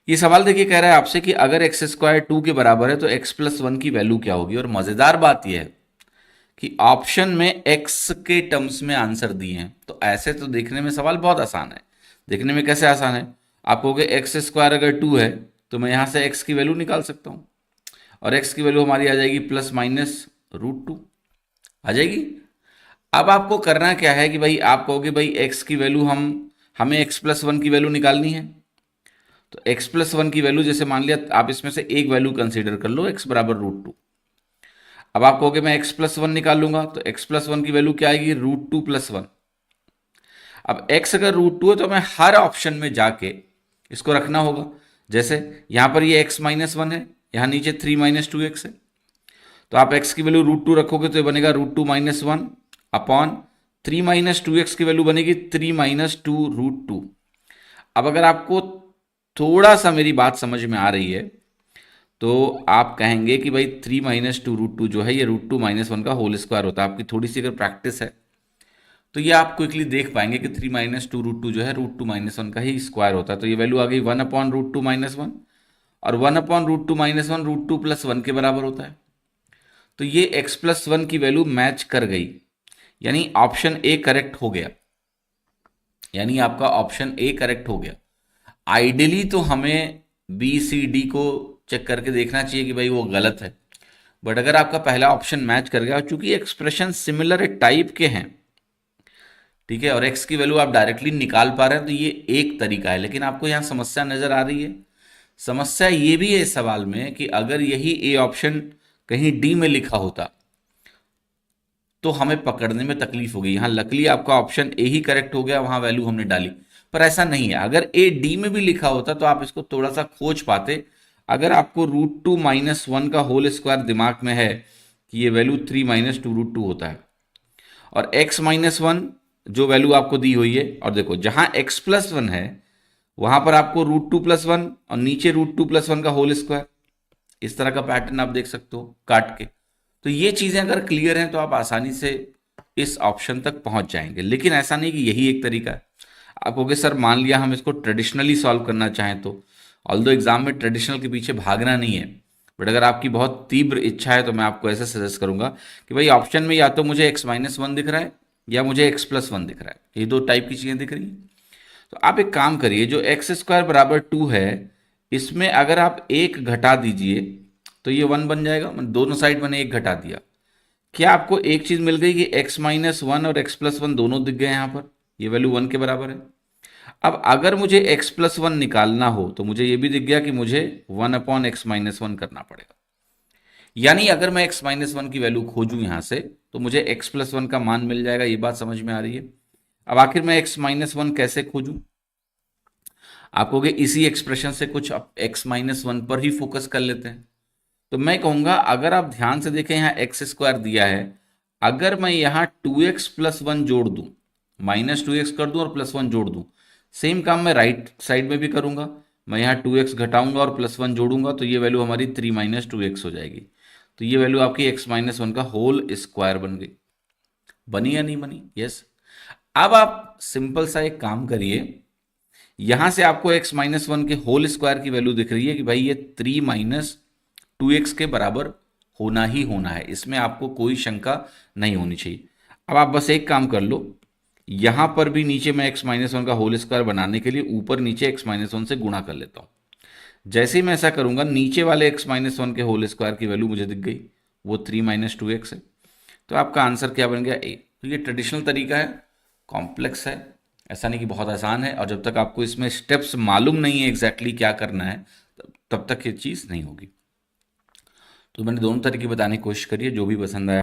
ये सवाल देखिए कह रहा है आपसे कि अगर एक्स स्क्वायर 2 के बराबर है तो एक्स प्लस 1 की वैल्यू क्या होगी। और मजेदार बात यह है कि ऑप्शन में एक्स के टर्म्स में आंसर दिए हैं, तो ऐसे तो देखने में सवाल बहुत आसान है। देखने में कैसे आसान है? आप कहोगे एक्स स्क्वायर अगर 2 है तो मैं यहां से एक्स की वैल्यू निकाल सकता हूं, और एक्स की वैल्यू हमारी आ जाएगी प्लस माइनस रूट टू आ जाएगी। अब आपको करना क्या है कि भाई आप कहोगे भाई एक्स की वैल्यू हमें एक्स प्लस वन की वैल्यू निकालनी है। तो एक्स प्लस वन की वैल्यू जैसे मान लिया आप इसमें से एक वैल्यू कंसीडर कर लो, एक्स बराबर रूट टू। अब आप कहोगे मैं एक्स प्लस वन निकाल लूंगा, तो एक्स प्लस वन की वैल्यू क्या आएगी? Root two plus one. अब एक्स अगर रूट टू है तो हमें हर ऑप्शन में जाके इसको रखना होगा। जैसे यहां पर ये एक्स माइनस वन है, यहां नीचे थ्री माइनस टू एक्स है, तो आप एक्स की वैल्यू रूट टू रखोगे तो ये बनेगा root two minus one upon three minus two x की वैल्यू बनेगी three minus two root two. अब अगर आपको थोड़ा सा मेरी बात समझ में आ रही है तो आप कहेंगे कि भाई three minus two root two जो है ये रूट टू माइनस वन का होल स्क्वायर होता है। आपकी थोड़ी सी अगर प्रैक्टिस है तो ये आप क्विकली देख पाएंगे कि three minus two root two जो है रूट टू माइनस वन का ही स्क्वायर होता है। तो ये वैल्यू आ गई one upon root two minus one, और one upon root two minus one root two plus one के बराबर होता है। तो ये एक्स प्लस वन की वैल्यू मैच कर गई, यानी ऑप्शन ए करेक्ट हो गया। यानी आपका ऑप्शन ए करेक्ट हो गया। आइडियली तो हमें बी सी डी को चेक करके देखना चाहिए कि भाई वो गलत है, बट अगर आपका पहला ऑप्शन मैच कर गया, चूंकि एक्सप्रेशन सिमिलर टाइप के हैं, ठीक है, और एक्स की वैल्यू आप डायरेक्टली निकाल पा रहे हैं, तो ये एक तरीका है। लेकिन आपको यहाँ समस्या नजर आ रही है। समस्या ये भी है इस सवाल में कि अगर यही ए ऑप्शन कहीं डी में लिखा होता तो हमें पकड़ने में तकलीफ होगी। यहाँ लकली आपका ऑप्शन ए ही करेक्ट हो गया, वहां वैल्यू हमने डाली, पर ऐसा नहीं है। अगर ए डी में भी लिखा होता तो आप इसको थोड़ा सा खोज पाते। अगर आपको रूट टू माइनस वन का होल स्क्वायर दिमाग में है कि ये value three minus two root two होता है, और एक्स माइनस वन जो वैल्यू आपको दी हुई है, और देखो जहां एक्स प्लस वन है वहां पर आपको रूट टू प्लस वन और नीचे रूट टू प्लस वन का होल स्क्वायर, इस तरह का पैटर्न आप देख सकते हो काट के। तो ये चीजें अगर क्लियर हैं तो आप आसानी से इस ऑप्शन तक पहुंच जाएंगे। लेकिन ऐसा नहीं कि यही एक तरीका है। आप कहोगे सर मान लिया हम इसको ट्रेडिशनली सॉल्व करना चाहें तो, ऑल्दो एग्जाम में ट्रेडिशनल के पीछे भागना नहीं है, बट अगर आपकी बहुत तीव्र इच्छा है तो मैं आपको ऐसे सजेस्ट करूंगा कि भाई ऑप्शन में या तो मुझे एक्स माइनस वन दिख रहा है या मुझे एक्स प्लस वन दिख रहा है, ये दो टाइप की चीजें दिख रही हैं। तो आप एक काम करिए, जो एक्स स्क्वायर बराबर टू है इसमें अगर आप एक घटा दीजिए तो ये वन बन जाएगा। दोनों साइड मैंने एक घटा दिया। क्या आपको एक चीज मिल गई कि एक्स माइनस वन और एक्स प्लस वन दोनों दिख गए यहां पर, ये वैल्यू वन के बराबर है। अब अगर मुझे एक्स प्लस वन निकालना हो तो मुझे ये भी दिख गया कि मुझे one upon x minus one करना पड़ेगा। यानी अगर मैं एक्स माइनस वन की वैल्यू खोजूं यहां से तो मुझे एक्स प्लस वन का मान मिल जाएगा। ये बात समझ में आ रही है? अब आखिर मैं एक्स माइनस वन कैसे खोजूं? आप कहोगे इसी एक्सप्रेशन से कुछ एक्स माइनस वन पर ही फोकस कर लेते हैं। तो मैं कहूंगा अगर आप ध्यान से देखें यहाँ एक्स स्क्वायर दिया है, अगर मैं यहाँ टू एक्स प्लस वन जोड़ दूं, माइनस टू एक्स कर दूं और प्लस वन जोड़ दूं, सेम काम मैं राइट साइड में भी करूंगा। मैं यहाँ टू एक्स घटाऊंगा और प्लस वन जोड़ूंगा तो ये वैल्यू हमारी थ्री माइनस टू एक्स हो जाएगी। तो ये वैल्यू आपकी एक्स माइनस वन का होल स्क्वायर बन गई। बनी या नहीं बनी? यस। अब आप सिंपल सा एक काम करिए, यहां से आपको एक्स माइनस वन के होल स्क्वायर की वैल्यू दिख रही है कि भाई ये थ्री माइनस टू एक्स के बराबर होना ही होना है, इसमें आपको कोई शंका नहीं होनी चाहिए। अब आप बस एक काम कर लो, यहां पर भी नीचे मैं एक्स माइनस वन का होल स्क्वायर बनाने के लिए ऊपर नीचे एक्स माइनस वन से गुणा कर लेता हूं। जैसे ही मैं ऐसा करूंगा नीचे वाले एक्स माइनस वन के होल स्क्वायर की वैल्यू मुझे दिख गई, वो थ्री माइनस टू एक्स है। तो आपका आंसर क्या बन गया? ए। तो ये ट्रेडिशनल तरीका है, कॉम्प्लेक्स है, ऐसा नहीं कि बहुत आसान है, और जब तक आपको इसमें स्टेप्स मालूम नहीं है एग्जैक्टली क्या करना है तब तक ये चीज़ नहीं होगी। तो मैंने दोनों तरीके बताने की कोशिश करी है, जो भी पसंद आया